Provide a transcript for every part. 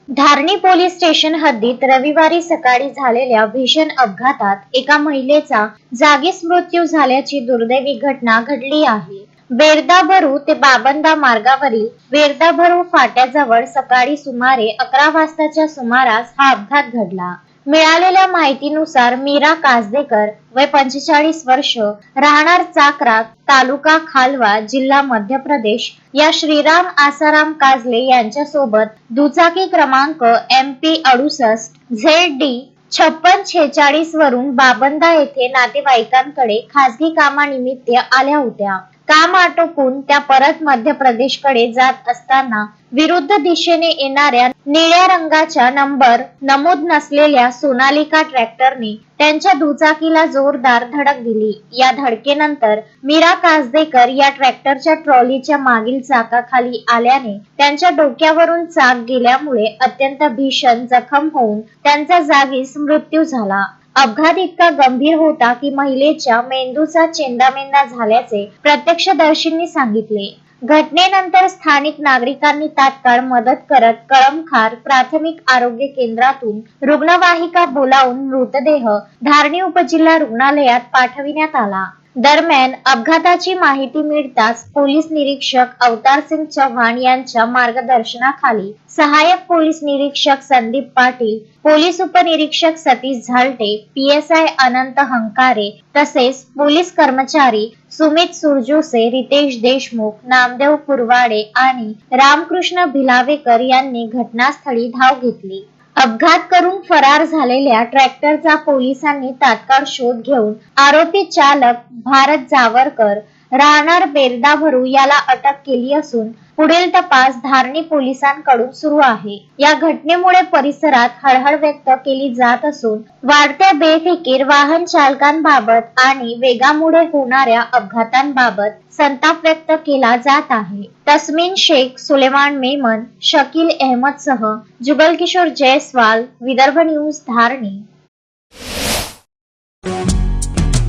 Dharni police station हद्दीत रविवारी सकाळी झालेल्या भीषण अपघातात एका महिलेचा जागीच मृत्यू झाल्याची दुर्दैवी घटना घडली आहे। बेरदाभरू ते बाबंदा मार्गावरील बेरदाभरू फाट्याजवळ सकाळी सुमारे 11 वाजताच्या सुमारास हा अपघात घडला। मिळालेल्या माहितीनुसार मीरा कासदेकर वय 45 वर्ष, राहणार चाकरा, तालुका खालवा, जिल्हा मध्य प्रदेश या श्रीराम आसाराम काजले यांच्या सोबत दुचाकी क्रमांक MP 68 ZD 5646 वरून बाबंदा येथे नातेवाईकांकडे खासगी कामानिमित्त आल्या होत्या। काम आटोपून त्या परत मध्य प्रदेशकडे जात असताना विरुद्ध दिशेने येणाऱ्या निळ्या रंगाच्या नंबर नमूद नसलेल्या सोनालिका ट्रॅक्टरने त्यांच्या दुचाकीला जोरदार धडक दिली। या धडकेनंतर मीरा कासदेकर या ट्रॅक्टरच्या ट्रॉलीच्या मागील चाकाखाली आल्याने त्यांच्या डोक्यावरून चाक गेल्यामुळे अत्यंत भीषण जखम होऊन त्यांचा जागीच मृत्यू झाला। अपघात इतका गंभीर होता की महिलेच्या मेंदूचा चेंदामेंदा झाल्याचे प्रत्यक्षदर्शींनी सांगितले। घटनेनंतर स्थानिक नागरिकांनी तात्काळ मदत करत कळमखार प्राथमिक आरोग्य केंद्रातून रुग्णवाहिका बोलावून मृतदेह धारणी उपजिल्हा रुग्णालयात पाठविण्यात आला। दरम्यान अपघाताची माहिती मिळताच पोलीस निरीक्षक अवतारसिंग चव्हाण यांच्या मार्गदर्शनाखाली सहाय्यक पोलीस निरीक्षक संदीप पाटील, पोलीस उपनिरीक्षक सतीश झालटे, PSI अनंत हंकारे तसेच पोलीस कर्मचारी सुमित सुरजोसे, रितेश देशमुख, नामदेव कुरवाडे आणि रामकृष्ण भिलावेकर यांनी घटनास्थळी धाव घेतली। अपघात करून फरार झालेल्या ट्रॅक्टरचा पोलिसांनी तात्काळ शोध घेऊन आरोपी चालक भारत जावरकर राहणार बेरदाभरू याला अटक केली असून पुढील तपास धारणी पोलिसांकडून सुरू आहे। या घटनेमुळे परिसरात हळहळ व्यक्त केली जात असून वाढत्या बेफिकीर वाहन चालकांबाबत आणि वेगामुळे होणाऱ्या अपघातांबाबत संताप व्यक्त केला जात आहे। तस्मीन शेख, सुलेमान मेमन, शकील अहमद सह जुगल किशोर जयसवाल, विदर्भ न्यूज, धारणी।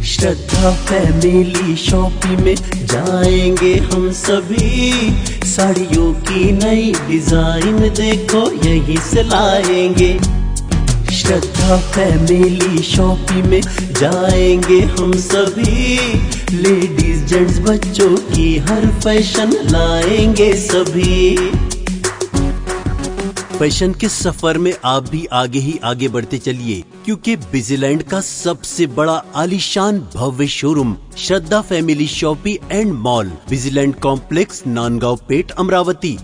श्रद्धा फैमिली शॉपिंग में जाएंगे हम सभी, साड़ियों की नई डिजाइन देखो यहीं से लाएंगे। श्रद्धा फैमिली शॉपिंग में जाएंगे हम सभी, लेडीज जेंट्स बच्चों की हर फैशन लाएंगे सभी। फैशन के सफर में आप भी आगे ही आगे बढ़ते चलिए, क्योंकि बिजीलैंड का सबसे बड़ा आलीशान भव्य showroom Shraddha family shopping and mall, Bijiland complex, Nandgaon Peth, Amravati.